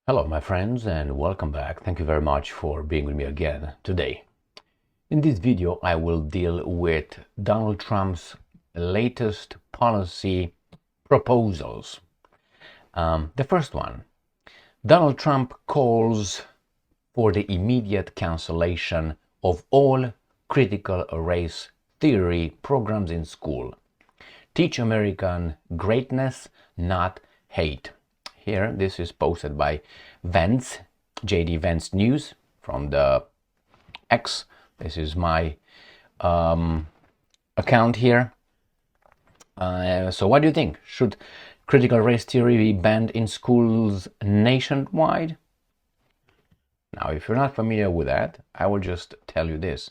Hello, my friends, and welcome back. Thank you very much for being with me again today. In this video, I will deal with Donald Trump's latest policy proposals. The first one, Donald Trump calls for the immediate cancellation of all critical race theory programs in school. Teach American greatness, not hate. Here, this is posted by Vance, JD Vance News from the X. This is my account here. So what do you think? Should critical race theory be banned in schools nationwide? Now, if you're not familiar with that, I will just tell you this.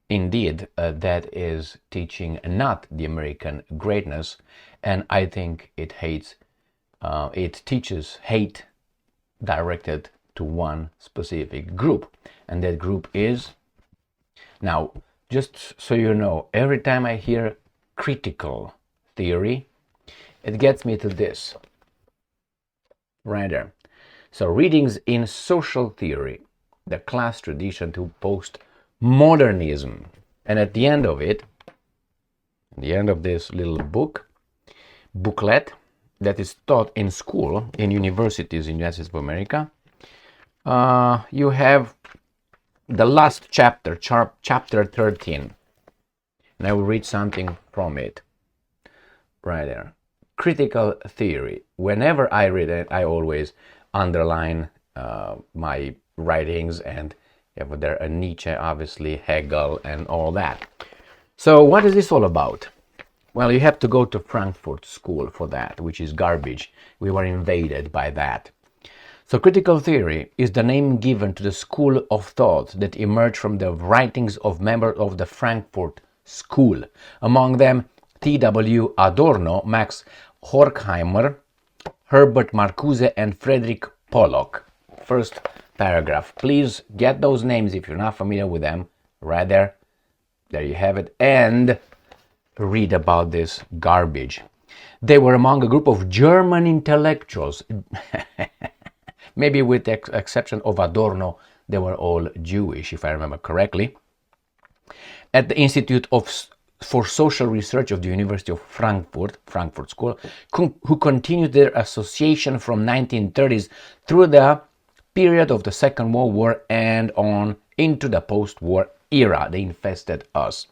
Indeed, that is teaching not the American greatness, and I think it teaches hate directed to one specific group, and that group is, now, just so you know, every time I hear critical theory, it gets me to this right there. So, readings in social theory, the class tradition to post-modernism, and at the end of it, at the end of this little booklet that is taught in school, in universities in the United States of America, you have the last chapter, chapter 13, and I will read something from it right there. Critical theory. Whenever I read it, I always underline my writings, and you have there Nietzsche, obviously, Hegel, and all that. So what is this all about? Well, you have to go to Frankfurt School for that, which is garbage. We were invaded by that. So critical theory is the name given to the school of thought that emerged from the writings of members of the Frankfurt School. Among them, T.W. Adorno, Max Horkheimer, Herbert Marcuse, and Frederick Pollock. First paragraph. Please get those names if you're not familiar with them. Right there. There you have it. And read about this garbage. They were among a group of German intellectuals. Maybe with the exception of Adorno, they were all Jewish, if I remember correctly. At the Institute for Social Research of the University of Frankfurt School, who continued their association from 1930s through the period of the Second World War and on into the post-war era. They infested us.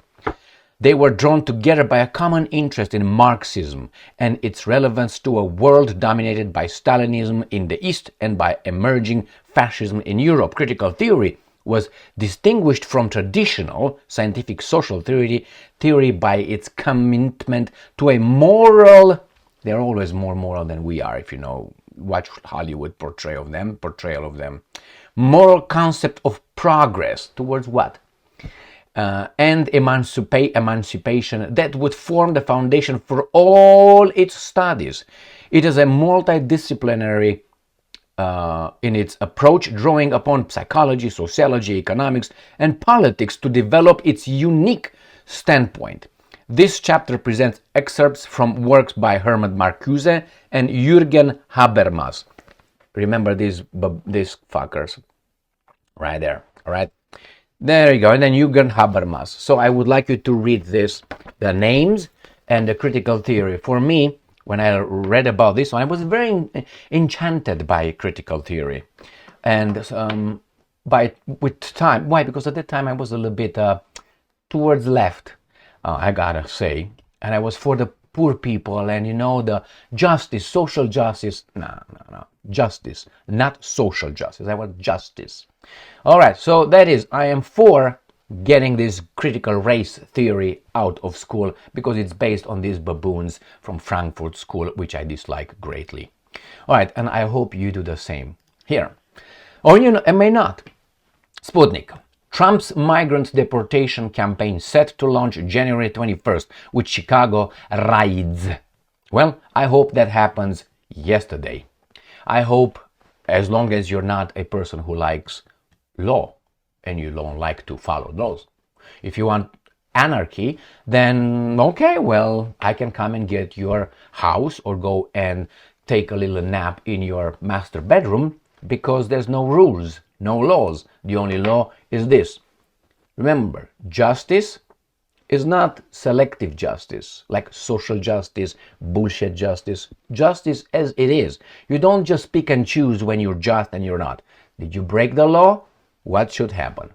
They were drawn together by a common interest in Marxism and its relevance to a world dominated by Stalinism in the East and by emerging fascism in Europe. Critical theory was distinguished from traditional scientific social theory by its commitment to a moral, they're always more moral than we are, if you know, watch Hollywood portrayal of them, moral concept of progress towards what? And emancipation that would form the foundation for all its studies. It is a multidisciplinary in its approach, drawing upon psychology, sociology, economics, and politics to develop its unique standpoint. This chapter presents excerpts from works by Herbert Marcuse and Jürgen Habermas. Remember these fuckers right there, all right? There you go, and then Jürgen Habermas. So I would like you to read this, the names and the critical theory. For me, when I read about this one, I was very enchanted by critical theory. And with time, why? Because at that time I was a little bit towards left, I gotta say. And I was for the poor people and, you know, the justice, social justice. No. Justice, not social justice. I want justice. All right, so that is, I am for getting this critical race theory out of school because it's based on these baboons from Frankfurt School, which I dislike greatly. All right, and I hope you do the same here. Or you know, it may not. Sputnik. Trump's migrant deportation campaign set to launch January 21st with Chicago raids. Well, I hope that happens yesterday. I hope, as long as you're not a person who likes law and you don't like to follow laws. If you want anarchy, then okay, well, I can come and get your house or go and take a little nap in your master bedroom because there's no rules, no laws. The only law is this. Remember, justice is not selective justice, like social justice, bullshit justice. Justice as it is. You don't just pick and choose when you're just and you're not. Did you break the law? What should happen?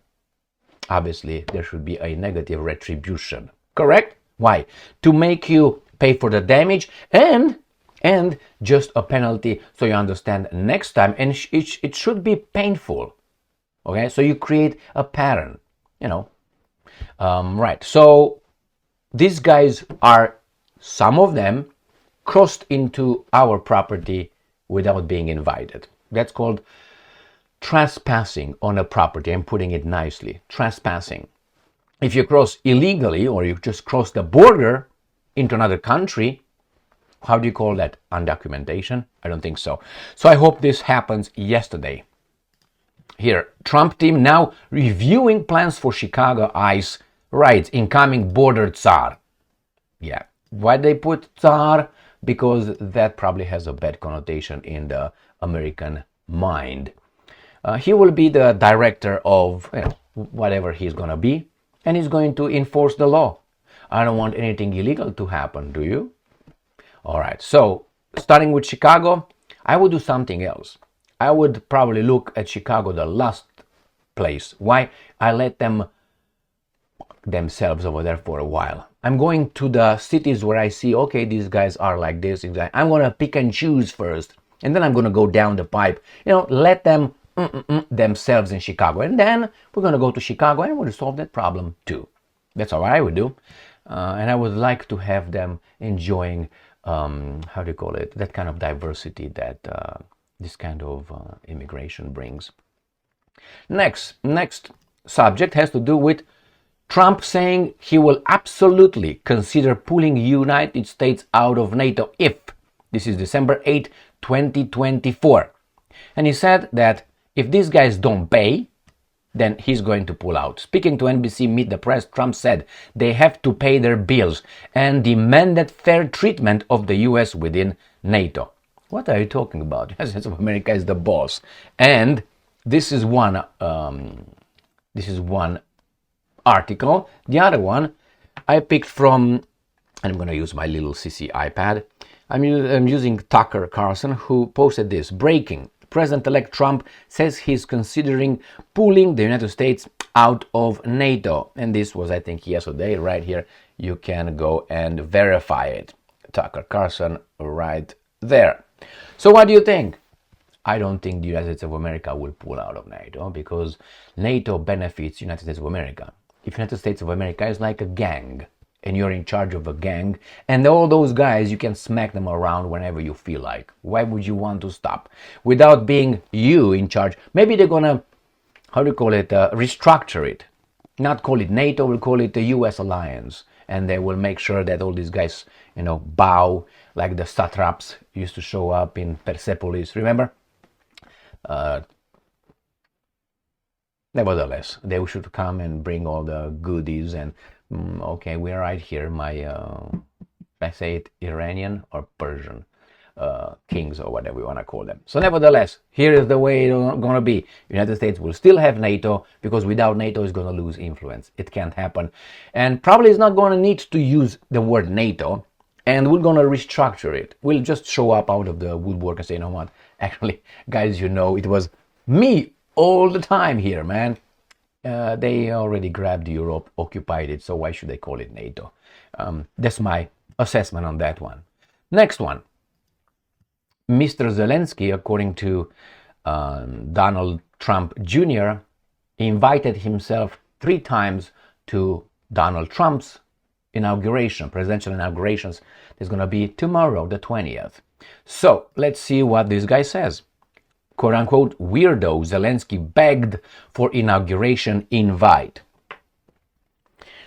Obviously, there should be a negative retribution. Correct? Why? To make you pay for the damage and just a penalty so you understand next time. And it should be painful. Okay? So you create a pattern. Right. So these guys are, some of them, crossed into our property without being invited. That's called trespassing on a property. I'm putting it nicely. Trespassing. If you cross illegally or you just cross the border into another country, how do you call that? Undocumentation? I don't think so. So I hope this happens yesterday. Here, Trump team now reviewing plans for Chicago ICE raids, incoming border czar. Yeah, why they put czar? Because that probably has a bad connotation in the American mind. He will be the director of whatever he's going to be, and he's going to enforce the law. I don't want anything illegal to happen, do you? All right, so starting with Chicago, I would do something else. I would probably look at Chicago, the last place. Why? I let them themselves over there for a while. I'm going to the cities where I see, okay, these guys are like this. I'm going to pick and choose first, and then I'm going to go down the pipe. Let them themselves in Chicago, and then we're going to go to Chicago and we'll solve that problem too. That's how I would do, and I would like to have them enjoying, how do you call it, that kind of diversity that this kind of immigration brings. Next subject has to do with Trump saying he will absolutely consider pulling United States out of NATO if, this is December 8, 2024. And he said that if these guys don't pay, then he's going to pull out. Speaking to NBC Meet the Press, Trump said they have to pay their bills and demanded fair treatment of the US within NATO. What are you talking about? The United States of America is the boss. And this is one article. The other one I picked from, and I'm going to use my little CC iPad. I'm using Tucker Carlson, who posted this. Breaking. President-elect Trump says he's considering pulling the United States out of NATO. And this was, I think, yesterday. Right here, you can go and verify it. Tucker Carlson right there. So what do you think? I don't think the United States of America will pull out of NATO because NATO benefits United States of America. If United States of America is like a gang and you're in charge of a gang and all those guys, you can smack them around whenever you feel like. Why would you want to stop? Without being you in charge, maybe they're gonna, restructure it. Not call it NATO, we'll call it the US alliance. And they will make sure that all these guys, bow like the satraps used to show up in Persepolis, remember? Nevertheless, they should come and bring all the goodies and, okay, we're right here, I say it Iranian or Persian kings or whatever you want to call them. So nevertheless, here is the way it's going to be. United States will still have NATO because without NATO it's going to lose influence. It can't happen. And probably it's not going to need to use the word NATO, and we're going to restructure it. We'll just show up out of the woodwork and say, you know what, actually, guys, it was me all the time here, man. They already grabbed Europe, occupied it, so why should they call it NATO? That's my assessment on that one. Next one. Mr. Zelensky, according to Donald Trump Jr., invited himself 3 times to Donald Trump's inauguration, presidential inaugurations. There's going to be tomorrow, the 20th. So let's see what this guy says. Quote-unquote, Weirdo Zelensky begged for inauguration invite.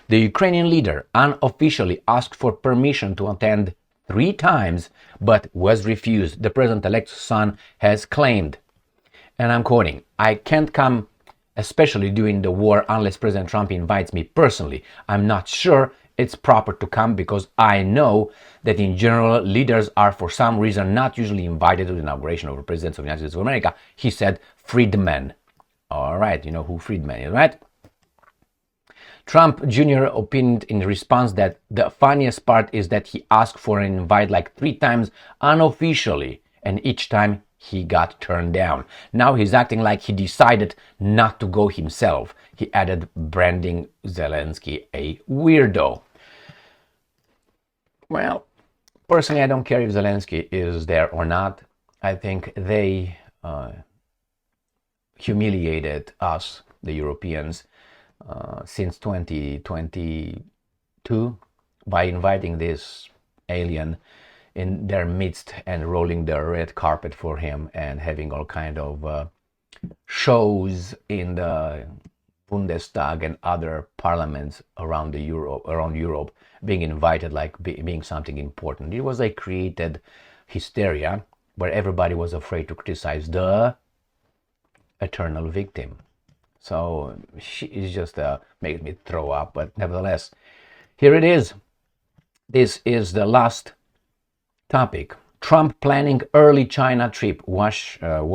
The Ukrainian leader unofficially asked for permission to attend 3 times, but was refused, the president-elect's son has claimed. And I'm quoting, I can't come, especially during the war, unless President Trump invites me personally. I'm not sure it's proper to come because I know that in general leaders are for some reason not usually invited to the inauguration of the President of the United States of America. He said freedmen. All right, you know who freedmen is, right? Trump Jr. opined in response that the funniest part is that he asked for an invite like 3 times unofficially, and each time he got turned down. Now he's acting like he decided not to go himself. He added, branding Zelensky a weirdo. Well, personally, I don't care if Zelensky is there or not. I think they humiliated us, the Europeans, since 2022 by inviting this alien in their midst and rolling the red carpet for him and having all kind of shows in the Bundestag and other parliaments around Europe, being invited like being something important. It was a created hysteria where everybody was afraid to criticize the eternal victim. So she is just makes me throw up, but nevertheless, here it is. This is the last topic. Trump planning early China trip, Wall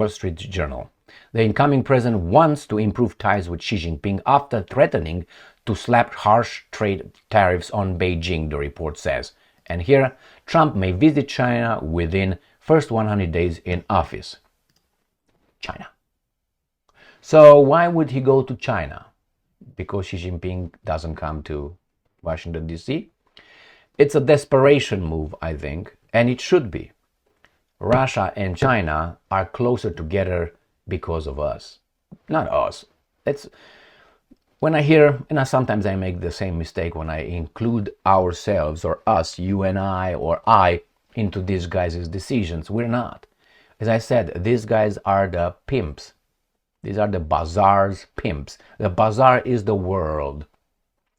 Street Journal. The incoming president wants to improve ties with Xi Jinping after threatening to slap harsh trade tariffs on Beijing, the report says. And here, Trump may visit China within first 100 days in office. China. So why would he go to China? Because Xi Jinping doesn't come to Washington, D.C.? It's a desperation move, I think, and it should be. Russia and China are closer together because of us. Not us. When I hear, and sometimes I make the same mistake when I include ourselves or us, you and I, or I, into these guys' decisions. We're not. As I said, these guys are the pimps. These are the bazaar's pimps. The bazaar is the world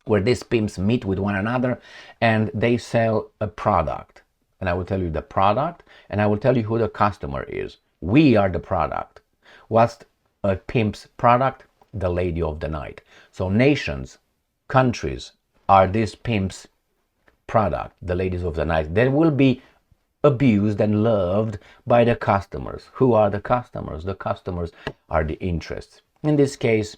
where these pimps meet with one another and they sell a product. And I will tell you the product, and I will tell you who the customer is. We are the product. What's a pimp's product? The lady of the night. So nations, countries are this pimp's product, the ladies of the night. They will be abused and loved by the customers. Who are the customers? The customers are the interests. In this case,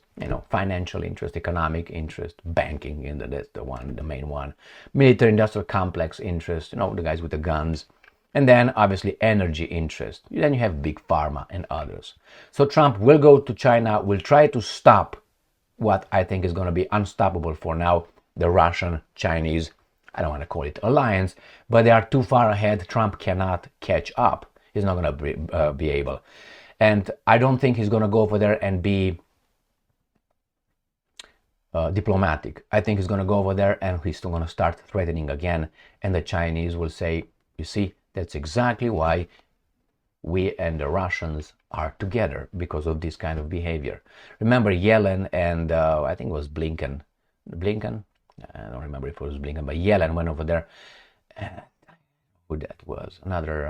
financial interest, economic interest, banking, that's the main one. Military industrial complex interest, the guys with the guns. And then obviously energy interest. Then you have big pharma and others. So Trump will go to China, will try to stop what I think is going to be unstoppable for now, the Russian-Chinese, I don't want to call it alliance, but they are too far ahead. Trump cannot catch up. He's not going to be able. And I don't think he's going to go over there and be diplomatic. I think he's going to go over there and he's still going to start threatening again. And the Chinese will say, you see, that's exactly why we and the Russians are together, because of this kind of behavior. Remember Yellen and I think it was Blinken, I don't remember if it was Blinken, but Yellen went over there. Who that was? Another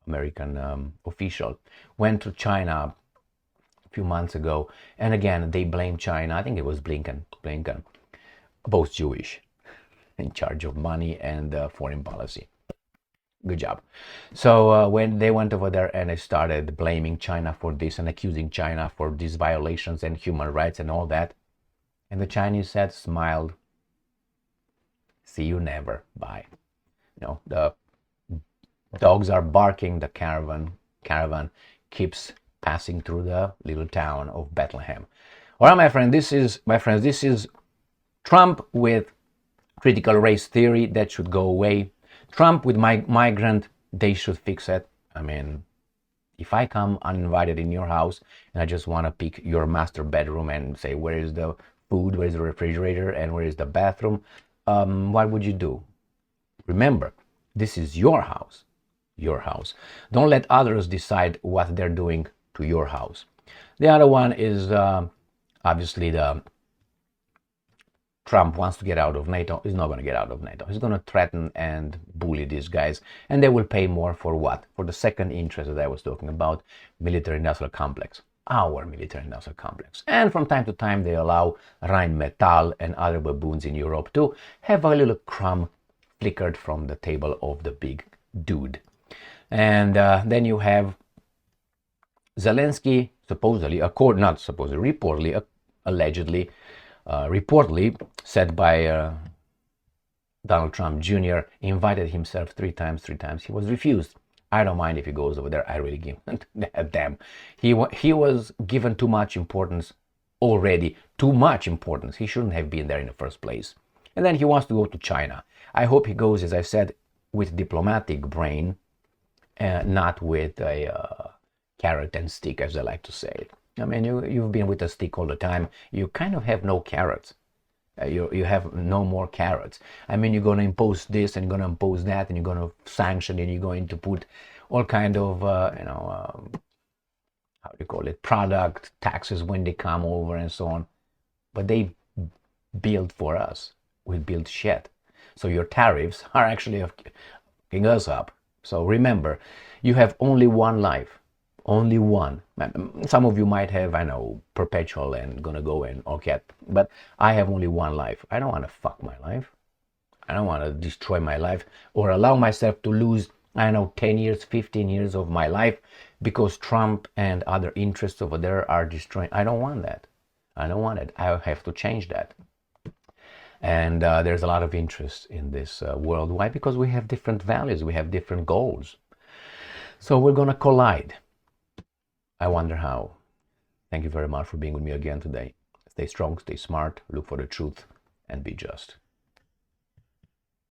American official went to China a few months ago, and again they blamed China. I think it was Blinken, both Jewish, in charge of money and foreign policy. Good job. So when they went over there and they started blaming China for this and accusing China for these violations and human rights and all that, and the Chinese smiled, see you never, bye. The dogs are barking, the caravan keeps passing through the little town of Bethlehem. All right, my friends, this is Trump with critical race theory. That should go away. Trump with migrant, they should fix it. I mean, if I come uninvited in your house and I just want to pick your master bedroom and say, where is the food, where is the refrigerator, and where is the bathroom, what would you do? Remember, this is your house. Your house. Don't let others decide what they're doing to your house. The other one is obviously the Trump wants to get out of NATO. He's not going to get out of NATO. He's going to threaten and bully these guys, and they will pay more for what? For the second interest that I was talking about, military industrial complex. our military-industrial complex. And from time to time, they allow Rheinmetall and other baboons in Europe to have a little crumb flickered from the table of the big dude. And then you have Zelensky, supposedly, reportedly said by Donald Trump Jr., invited himself three times. He was refused. I don't mind if he goes over there. I really give a damn. He was given too much importance already. Too much importance. He shouldn't have been there in the first place. And then he wants to go to China. I hope he goes, as I said, with diplomatic brain, not with a carrot and stick, as I like to say. I mean, you've been with a stick all the time. You kind of have no carrots. You have no more carrots. I mean, you're going to impose this and you're going to impose that and you're going to sanction and you're going to put all kind of, how do you call it, product taxes when they come over and so on. But they build for us. We build shit. So your tariffs are actually fucking us up. So remember, you have only one life. Only one. Some of you might have, I know, perpetual and gonna go and okay, but I have only one life. I don't want to fuck my life. I don't want to destroy my life or allow myself to lose, I know, 10 years, 15 years of my life because Trump and other interests over there are destroying. I don't want that. I don't want it. I have to change that. And there's a lot of interest in this world. Why? Because we have different values. We have different goals. So we're gonna collide. I wonder how. Thank you very much for being with me again today. Stay strong, stay smart, look for the truth, and be just.